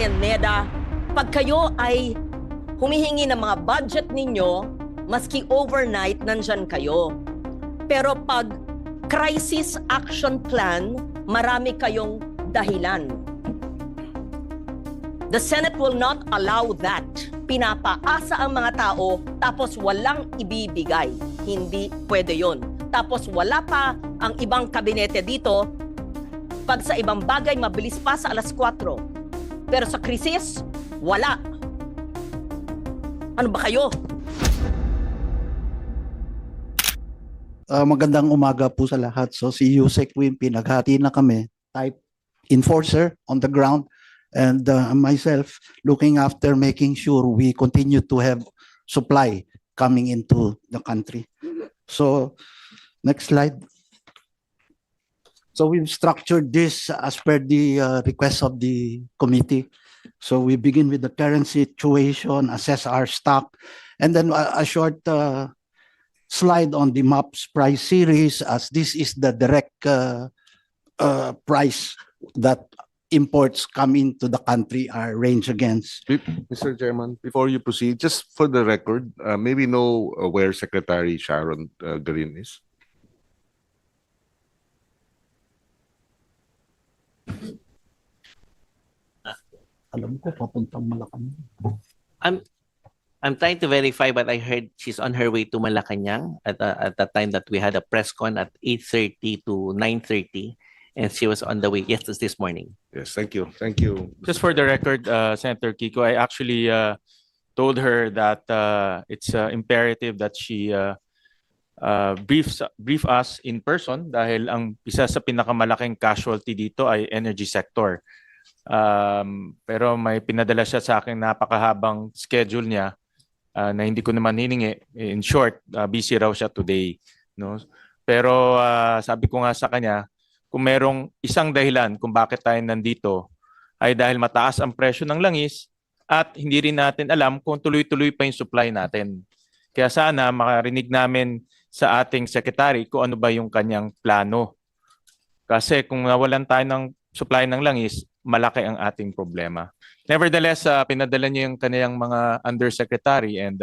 and NEDA, pag kayo ay humihingi ng mga budget ninyo, maski overnight, nandyan kayo. Pero pag crisis action plan, marami kayong dahilan. The Senate will not allow that. Pinapaasa ang mga tao, tapos walang ibibigay. Hindi pwede yon. Tapos wala pa ang ibang kabinete dito. Pag sa ibang bagay, mabilis pa sa alas 4. Pero sa krisis, wala. Ano ba kayo? Magandang umaga po sa lahat. So si Yusek Wimpy, naghati na kami, type enforcer on the ground, and myself looking after making sure we continue to have supply coming into the country. So next slide. So we've structured this as per the request of the committee. So we begin with the current situation, assess our stock, and then a short slide on the MAPS price series, as this is the direct price that imports come into the country are ranged against. Mr. Chairman, before you proceed, just for the record, may we know where Secretary Sharon Garin is? Alam ko, papuntang Malacanang. I'm trying to verify, but I heard she's on her way to Malacanang at the time that we had a press con at 8:30 to 9:30, and she was on the way. Yes, this morning. Yes, thank you. Thank you. Just for the record, Senator Kiko, I actually told her that it's imperative that she brief us in person dahil ang isa sa pinakamalaking casualty dito ay energy sector. Pero may pinadala siya sa akin napakahabang schedule niya na hindi ko naman hiningi. In short, busy raw siya today, no? Pero sabi ko nga sa kanya, kung merong isang dahilan kung bakit tayo nandito ay dahil mataas ang presyo ng langis at hindi rin natin alam kung tuloy-tuloy pa yung supply natin. Kaya sana makarinig namin sa ating secretary kung ano ba yung kanyang plano. Kasi kung nawalan tayo ng supply ng langis, malaki ang ating problema. Nevertheless, pinadala niyo yung kaniyang mga undersecretary, and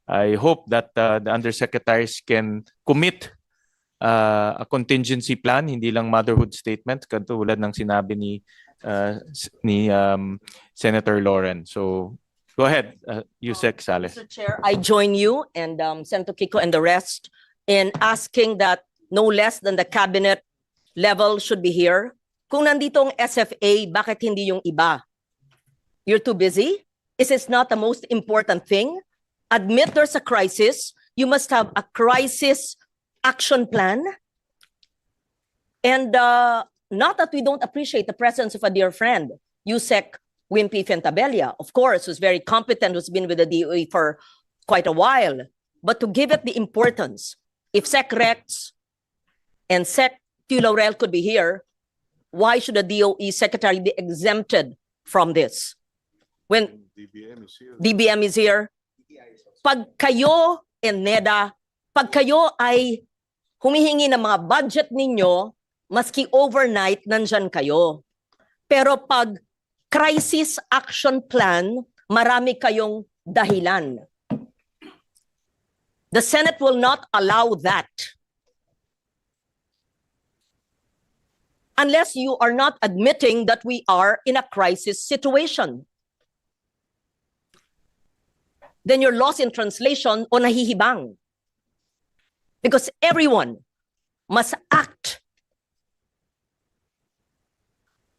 I hope that the undersecretaries can commit a contingency plan, hindi lang motherhood statement, katulad ng sinabi ni Senator Lauren. So go ahead, Yusek Sales. Mr. Chair, I join you and Senator Kiko and the rest in asking that no less than the cabinet level should be here. Kung nandito ang SFA, bakit hindi yung iba? You're too busy? Is this not the most important thing? Admit there's a crisis. You must have a crisis action plan. And not that we don't appreciate the presence of a dear friend, Yusek Wimpy Fentabella, of course, who's very competent, who's been with the DOE for quite a while. But to give it the importance, if Sec Rex and Sec Laurel could be here, why should the DOE secretary be exempted from this? When DBM is here, pag kayo and NEDA, pag kayo ay humihingi ng mga budget ninyo, maski overnight, nandyan kayo. Pero pag crisis action plan, marami kayong dahilan. The Senate will not allow that. Unless you are not admitting that we are in a crisis situation. Then you're lost in translation o nahihibang. Because everyone must act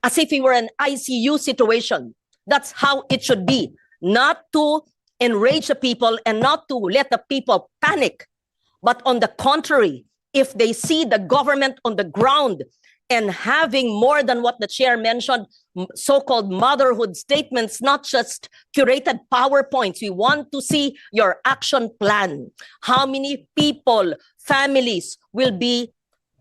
as if we were an ICU situation. That's how it should be. Not to enrage the people and not to let the people panic. But on the contrary, if they see the government on the ground and having more than what the chair mentioned, so-called motherhood statements, not just curated PowerPoints. We want to see your action plan. How many people, families will be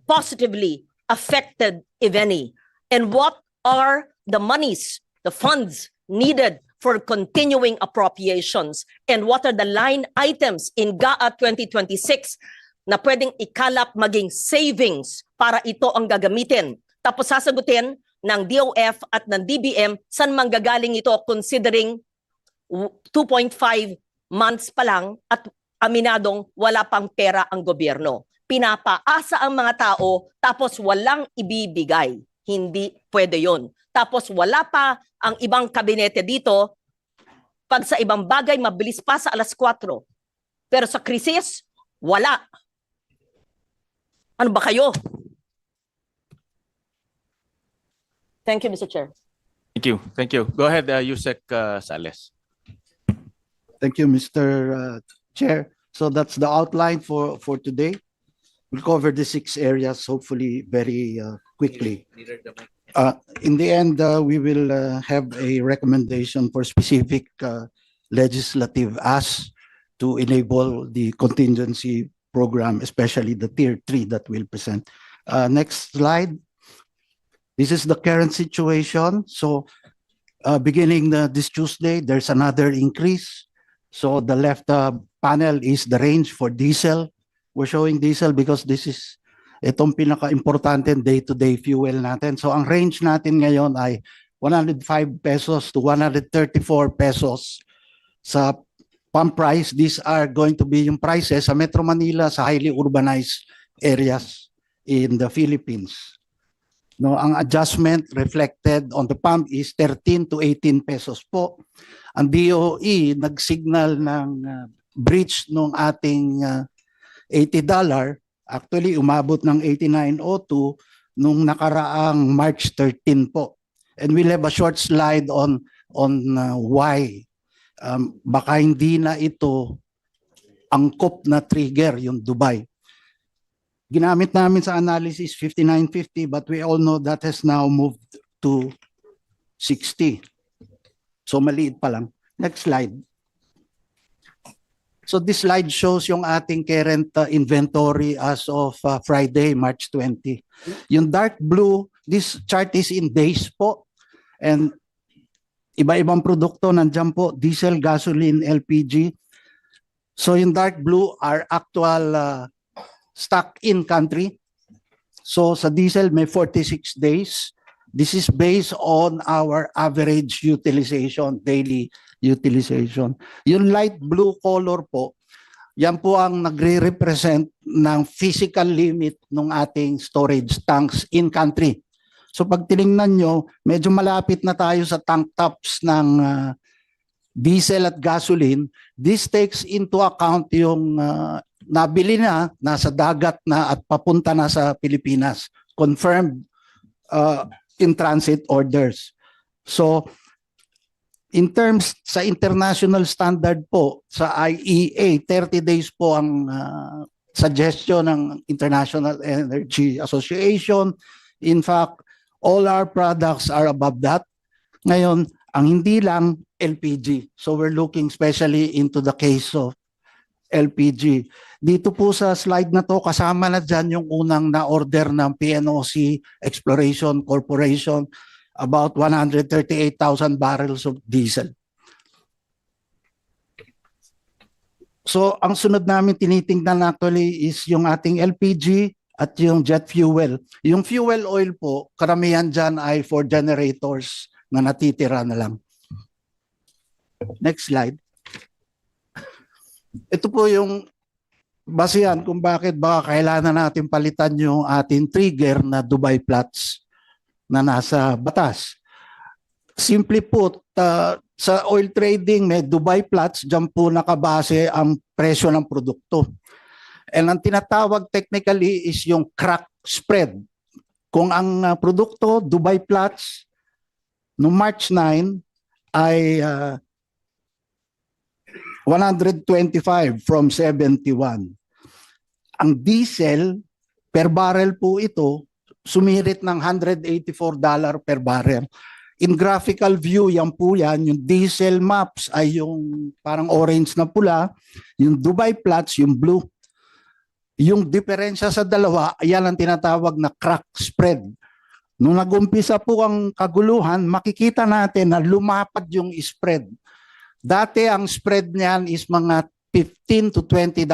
positively affected, if any? And what are the monies, the funds needed for continuing appropriations? And what are the line items in GAA 2026 na pwedeng ikalap maging savings para ito ang gagamitin? Tapos sasagutin, ng DOF at ng DBM, saan manggagaling ito considering 2.5 months pa lang at aminadong wala pang pera ang gobyerno. Pinapaasa ang mga tao tapos walang ibibigay. Hindi pwede yon. Tapos wala pa ang ibang kabinete dito. Pag sa ibang bagay, mabilis pa sa alas 4. Pero sa krisis, wala. Ano ba kayo? Thank you, Mr. Chair. Thank you. Thank you. Go ahead, Yusek Sales. Thank you, Mr. Chair. So that's the outline for today. We'll cover the 6 areas hopefully very quickly. In the end, we will have a recommendation for specific legislative asks to enable the contingency program, especially the tier 3 that we'll present. Next slide. This is the current situation. So beginning this Tuesday, there's another increase. So the left panel is the range for diesel. We're showing diesel because this is itong pinaka-importante day-to-day fuel natin. So ang range natin ngayon ay 105 pesos to 134 pesos sa pump price. These are going to be yung prices sa Metro Manila sa highly urbanized areas in the Philippines. No, ang adjustment reflected on the pump is 13 to 18 pesos po. Ang DOE nag-signal ng breach ng ating $80, actually umabot ng 89.02 nung nakaraang March 13 po. And we'll have a short slide on why. Baka hindi na ito angkop na trigger yung Dubai. Ginamit namin sa analysis 59.50 but we all know that has now moved to 60. So maliit pa lang. Next slide. So this slide shows yung ating current inventory as of Friday, March 20. Yung dark blue, this chart is in days po. And iba-ibang produkto nandiyan po, diesel, gasoline, LPG. So yung dark blue are actual stock in country. So sa diesel may 46 days. This is based on our average utilization, daily utilization. Yung light blue color po, yan po ang nagre-represent ng physical limit ng ating storage tanks in country. So pag tinignan nyo, medyo malapit na tayo sa tank tops ng diesel at gasoline. This takes into account yung nabili na, nasa dagat na at papunta na sa Pilipinas. Confirmed in transit orders. So in terms sa international standard po, sa IEA, 30 days po ang suggestion ng International Energy Association. In fact, all our products are above that. Ngayon, ang hindi lang LPG. So we're looking especially into the case of LPG. Dito po sa slide na to, kasama na dyan yung unang na-order ng PNOC Exploration Corporation, about 138,000 barrels of diesel. So ang sunod namin tinitingnan actually is yung ating LPG at yung jet fuel. Yung fuel oil po, karamihan dyan ay for generators na natitira na lang. Next slide. Ito po yung basehan kung bakit baka kailangan natin palitan yung ating trigger na Dubai Platts na nasa batas. Simply put, sa oil trading may Dubai Platts, dyan po nakabase ang presyo ng produkto. And ang tinatawag technically is yung crack spread. Kung ang produkto, Dubai Platts, noong March 9 ay 125 from 71. Ang diesel, per barrel po ito, sumirit ng $184 per barrel. In graphical view, yan po yan. Yung diesel maps ay yung parang orange na pula. Yung Dubai Platts, yung blue. Yung diferensya sa dalawa, yan ang tinatawag na crack spread. Nung nag-umpisa po ang kaguluhan, makikita natin na lumapad yung spread. Dati ang spread niyan is mga $15 to $20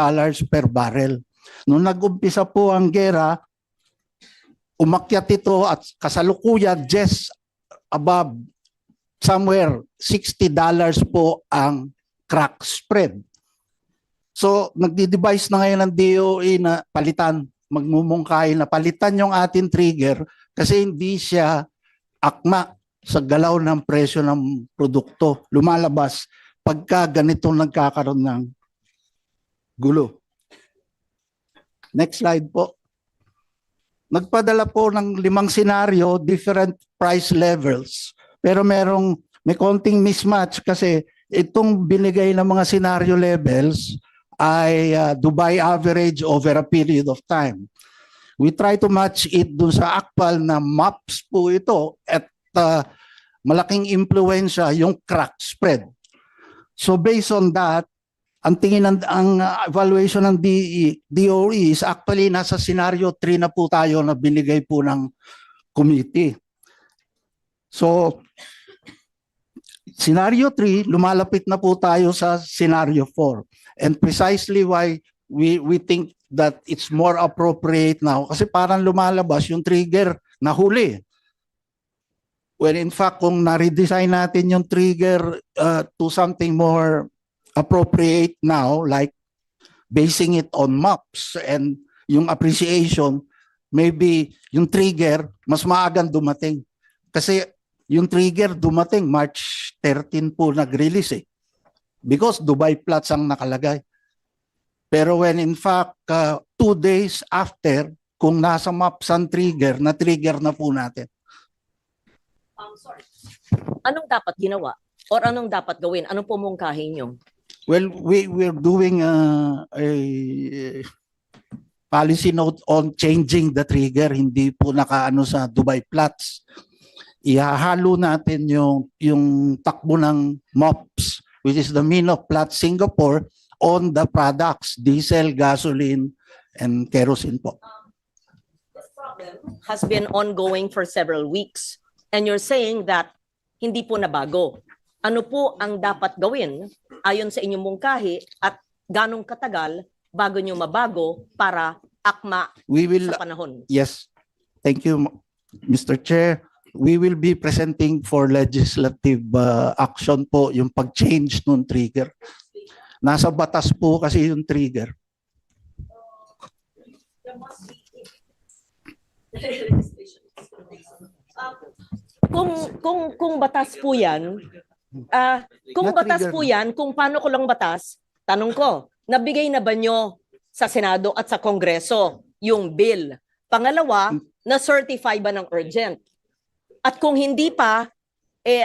per barrel. Nung nag-umpisa po ang gera, umakyat ito at kasalukuyan just above somewhere $60 po ang crack spread. So nagdi-devise na ngayon ng DOE na palitan, magmumungkahi na palitan yung ating trigger kasi hindi siya akma sa galaw ng presyo ng produkto. Lumalabas pagka ganito nagkakaroon ng gulo. Next slide po. Nagpadala po ng 5 senaryo, different price levels. Pero may konting mismatch kasi itong binigay ng mga scenario levels ay Dubai average over a period of time. We try to match it dun sa actual na maps po ito at malaking impluensya yung crack spread. So based on that, ang tingin ang evaluation ng DOE is actually nasa scenario 3 na po tayo na binigay po ng committee. So scenario 3, lumalapit na po tayo sa scenario 4. And precisely why we think that it's more appropriate now kasi parang lumalabas yung trigger na huli. When in fact, kung na-redesign natin yung trigger to something more appropriate now, like basing it on maps and yung appreciation, maybe yung trigger mas maagang dumating. Kasi yung trigger dumating March 13 po nag-release because Dubai Flats ang nakalagay. Pero when in fact 2 days after, kung nasa maps ang trigger, na-trigger na po natin. Sorry. Anong dapat ginawa? Or anong dapat gawin? Anong pumungkahin nyo? Well, we're doing a policy note on changing the trigger, hindi po nakaano sa Dubai Flats. Ihahalo natin yung takbo ng MOPS, which is the mean of Platts Singapore, on the products, diesel, gasoline, and kerosene po. This problem has been ongoing for several weeks. And you're saying that hindi po nabago. Ano po ang dapat gawin ayon sa inyong mungkahi at ganong katagal bago nyo mabago para akma We will, sa panahon? yes, thank you, Mr. Chair. We will be presenting for legislative action po yung pag-change ng trigger. Nasa batas po kasi yung trigger. Kung batas po yan, kung batas po yan, kung paano ko lang batas, tanong ko, nabigay na ba nyo sa Senado at sa Kongreso yung bill? Pangalawa, na-certify ba ng urgent? At kung hindi pa,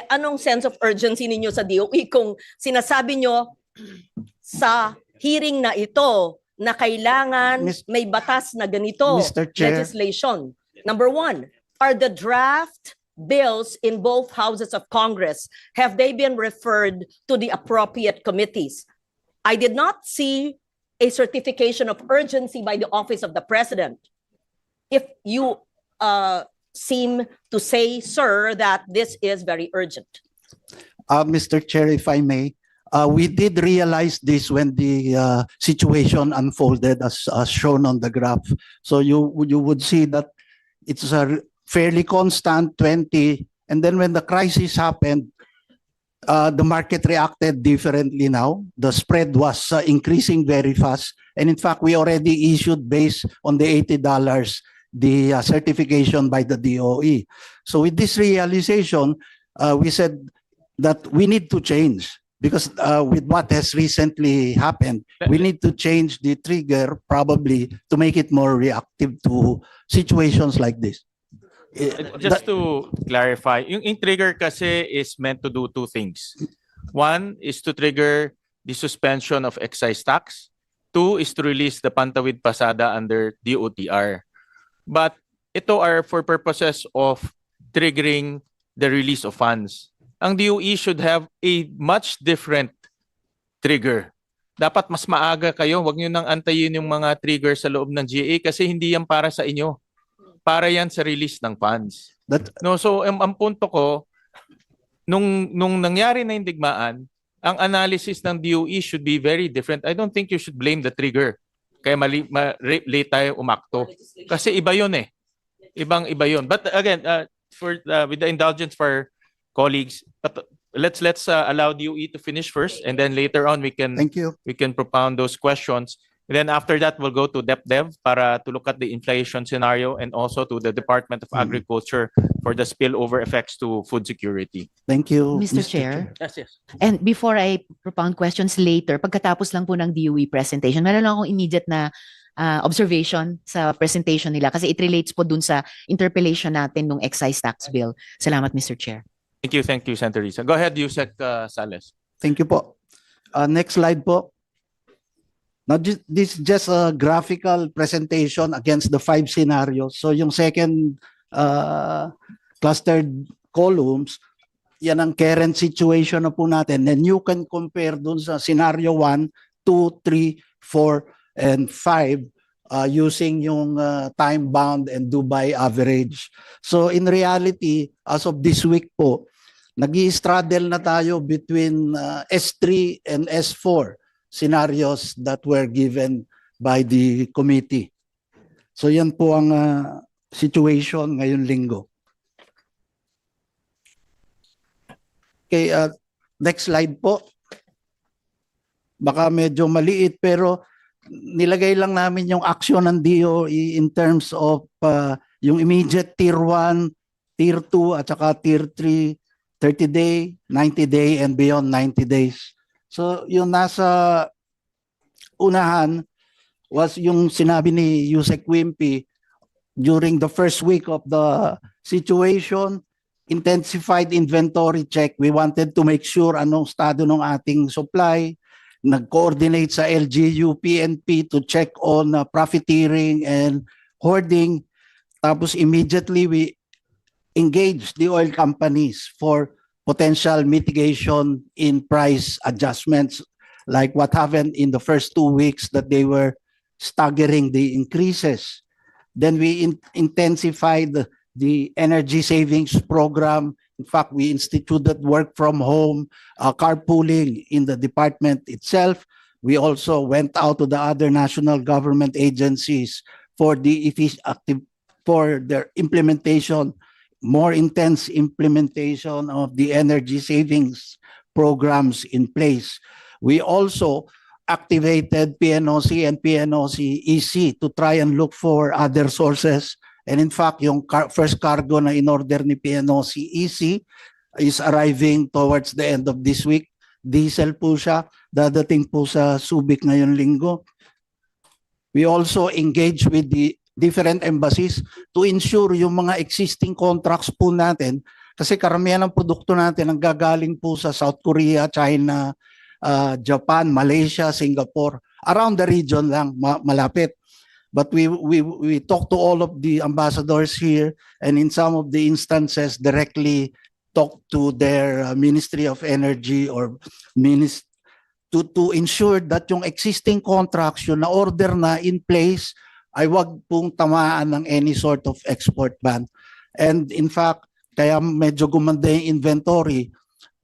anong sense of urgency ninyo sa DOE kung sinasabi nyo sa hearing na ito na kailangan may batas na ganito, Mr. Chair. legislation? Number one, are the draft bills in both houses of Congress, have they been referred to the appropriate committees? I did not see a certification of urgency by the office of the president. If you seem to say, sir, that this is very urgent. Mr. Chair, if I may, we did realize this when the situation unfolded as shown on the graph. So you would see that it's a fairly constant 20, and then when the crisis happened, the market reacted differently now. The spread was increasing very fast, and in fact, we already issued based on the $80 the certification by the DOE. So with this realization, we said that we need to change because with what has recently happened, we need to change the trigger probably to make it more reactive to situations like this. Just to clarify, yung trigger kasi is meant to do 2 things. 1 is to trigger the suspension of excise tax. 2 is to release the Pantawid Pasada under DOTR. But ito are for purposes of triggering the release of funds. Ang DOE should have a much different trigger. Dapat mas maaga kayo, wag niyo nang antayin yung mga trigger sa loob ng GA kasi hindi yan para sa inyo. Para yan sa release ng funds. No, so ang punto ko, nung nangyari na yung digmaan, ang analysis ng DOE should be very different. I don't think you should blame the trigger. Kaya late tayo umakto. Kasi iba yun eh. ibang-iba yun. But again, for with the indulgence for colleagues, but let's allow DOE to finish first, and then later on Thank you. we can propound those questions. And then after that, we'll go to DepDev para to look at the inflation scenario and also to the Department of Agriculture for the spillover effects to food security. Thank you, Mr. Chair. Yes, yes. And before I propound questions later, pagkatapos lang po ng DOE presentation, meron lang akong immediate na observation sa presentation nila kasi it relates po dun sa interpellation natin nung excise tax bill. Salamat, Mr. Chair. Thank you, Senator Risa. Go ahead, Yusek Sales. Thank you po. Next slide po. Now, this is just a graphical presentation against the 5 scenarios. So yung second clustered columns, yan ang current situation na po natin. And you can compare dun sa scenario 1, 2, 3, 4, and 5 using yung time-bound and Dubai average. So in reality, as of this week po, nag-i-straddle na tayo between S3 and S4 scenarios that were given by the committee. So yan po ang situation ngayon linggo. Okay, next slide po. Baka medyo maliit pero nilagay lang namin yung action ng DOE in terms of yung immediate tier 1, tier 2 at saka tier 3, 30-day, 90-day and beyond 90 days. So yung nasa unahan was yung sinabi ni Yusek Wimpy during the first week of the situation, intensified inventory check. We wanted to make sure anong estado ng ating supply. Nag-coordinate sa LGU, PNP to check on profiteering and hoarding. Tapos immediately we engaged the oil companies for potential mitigation in price adjustments, like what happened in the first 2 weeks that they were staggering the increases. Then we intensified the energy savings program. In fact, we instituted work from home, carpooling in the department itself. We also went out to the other national government agencies for their implementation, more intense implementation of the energy savings programs in place. We also activated PNOC and PNOC EC to try and look for other sources. And in fact, yung first cargo na in-order ni PNOC EC is arriving towards the end of this week. Diesel po siya, dadating po sa Subic ngayon linggo. We also engage with the different embassies to ensure yung mga existing contracts po natin, kasi karamihan ng produkto natin ang gagaling po sa South Korea, China, Japan, Malaysia, Singapore, around the region lang, malapit. But we talk to all of the ambassadors here, and in some of the instances directly talk to their Ministry of Energy or to ensure that yung existing contracts yun na order na in place ay wag pong tamaan ng any sort of export ban. And in fact, kaya medyo gumanda yung inventory,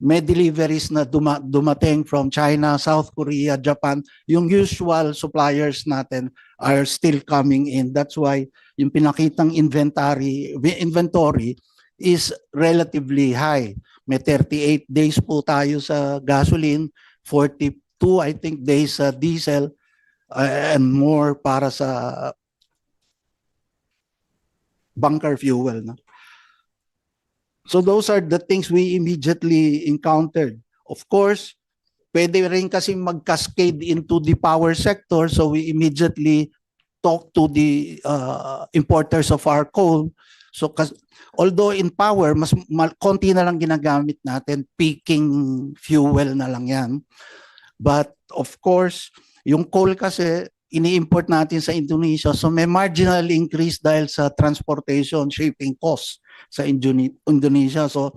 may deliveries na dumating from China, South Korea, Japan. Yung usual suppliers natin are still coming in. That's why yung pinakitang inventory is relatively high. May 38 days po tayo sa gasoline, 42 I think days sa diesel, and more para sa bunker fuel. No? So those are the things we immediately encountered. Of course, pwede rin kasi mag-cascade into the power sector, so we immediately talk to the importers of our coal. So although in power, mas konti na lang ginagamit natin, peaking fuel na lang yan. But of course, yung coal kasi ini-import natin sa Indonesia, so may marginal increase dahil sa transportation, shipping costs sa Indonesia. So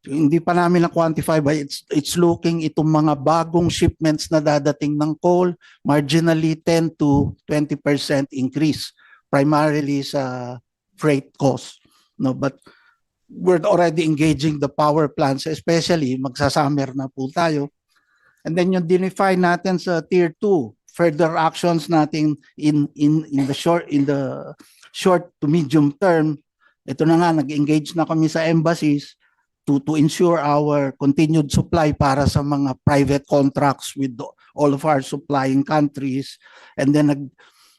hindi pa namin na-quantify, but it's looking itong mga bagong shipments na dadating ng coal, marginally 10 to 20% increase, primarily sa freight costs. No, but we're already engaging the power plants, especially magsa-summer na po tayo. And then yung define natin sa tier 2, further actions natin in the short to medium term, ito na nga, nag-engage na kami sa embassies to ensure our continued supply para sa mga private contracts with all of our supplying countries. And then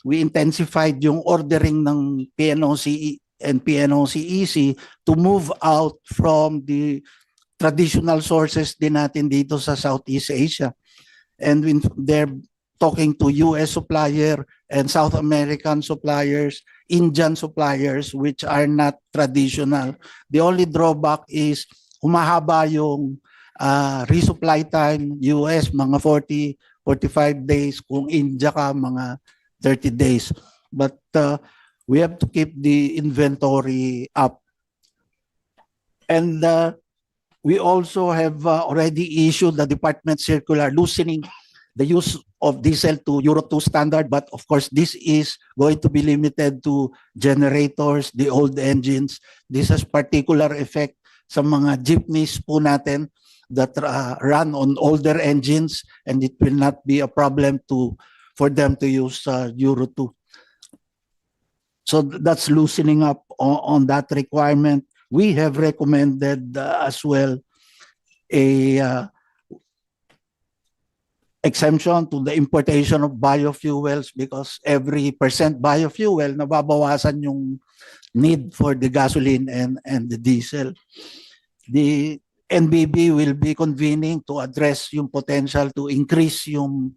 we intensified yung ordering ng PNOC and PNOC-EC to move out from the traditional sources din natin dito sa Southeast Asia. And when they're talking to US supplier and South American suppliers, Indian suppliers, which are not traditional. The only drawback is humahaba yung resupply time, US mga 40, 45 days, kung India ka mga 30 days. But we have to keep the inventory up. And we also have already issued the department circular loosening the use of diesel to Euro 2 standard, but of course this is going to be limited to generators, the old engines. This has particular effect sa mga jeepneys po natin that run on older engines, and it will not be a problem for them to use Euro 2. So that's loosening up on that requirement. We have recommended as well a exemption to the importation of biofuels, because every % biofuel, nababawasan yung need for the gasoline and the diesel. The NBB will be convening to address yung potential to increase yung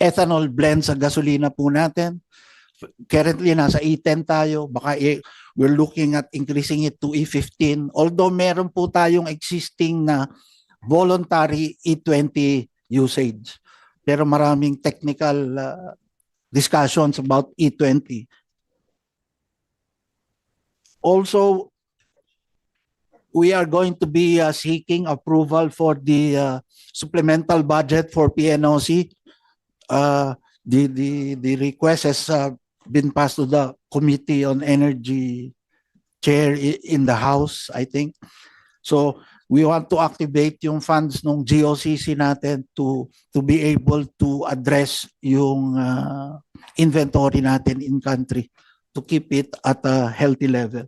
ethanol blend sa gasolina po natin. Currently, nasa E10 tayo. Baka we're looking at increasing it to E15. Although meron po tayong existing na voluntary E20 usage. Pero maraming technical discussions about E20. Also, we are going to be seeking approval for the supplemental budget for PNOC. The request has been passed to the Committee on Energy chair in the House, I think. So we want to activate yung funds ng GOCC natin to be able to address yung inventory natin in country to keep it at a healthy level.